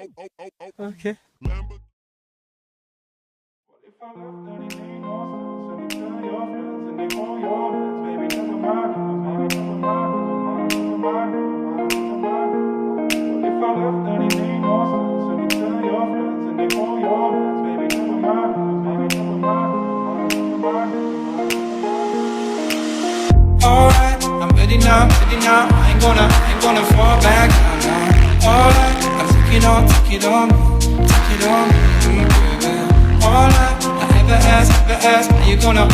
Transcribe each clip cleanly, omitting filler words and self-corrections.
Okay. If I left, then it made no sense. And you tell your friends, and they call your friends. Baby, never mind, never mind, never mind, never mind, never mind, never mind, never mind. What if I left, then it made no sense. And you tell your friends, and they call your friends. Baby, never mind, never mind, never mind, never mind, never mind. Alright, I'm ready now, ready now. I ain't gonna fall back now. Alright, I'm take it on me, take it on me, baby. Alright, I ever ask, are you gonna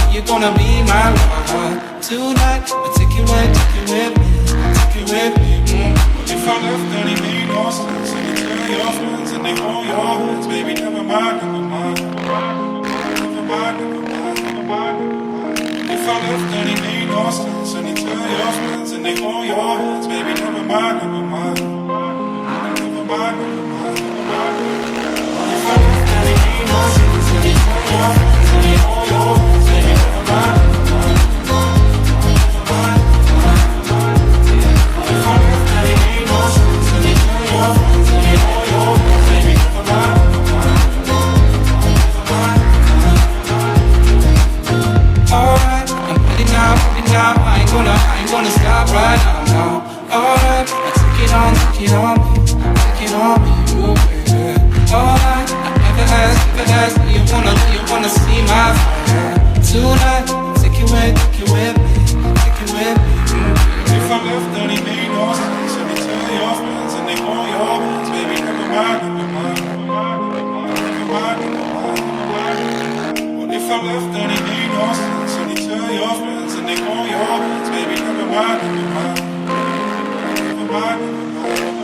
be my lover tonight? But take it with me, take it with me. What if I left, then it made no sense? And you tell your friends, and they hold your hands, baby, never mind, never mind, never mind, never mind, never mind, never mind. If I left, then it made no sense. And you tell your friends, and they hold your hands, baby, never mind, never mind, never mind, never mind, never mind. If I left, then it made no sense. And you tell your friends, and they hold your hands, baby, never mind, never mind, never mind, never mind. If I left, then it made no sense. And you tell your friends, and they hold your hands, baby, never mind, never mind, never mind, never mind. Alright, I'm ready now, I ain't gonna stop right now. Alright, I take it on me, you baby. Alright, I ever ask, you wanna see my fire tonight? Take it with me. If I left, then it made no sense. And you tell your friends, and they call your friends, baby, never mind, never mind, never mind, never mind, never mind, never mind. What if I left, then it made no sense? And you tell your friends, and they call your friends, baby, never mind, never mind, never mind, never mind.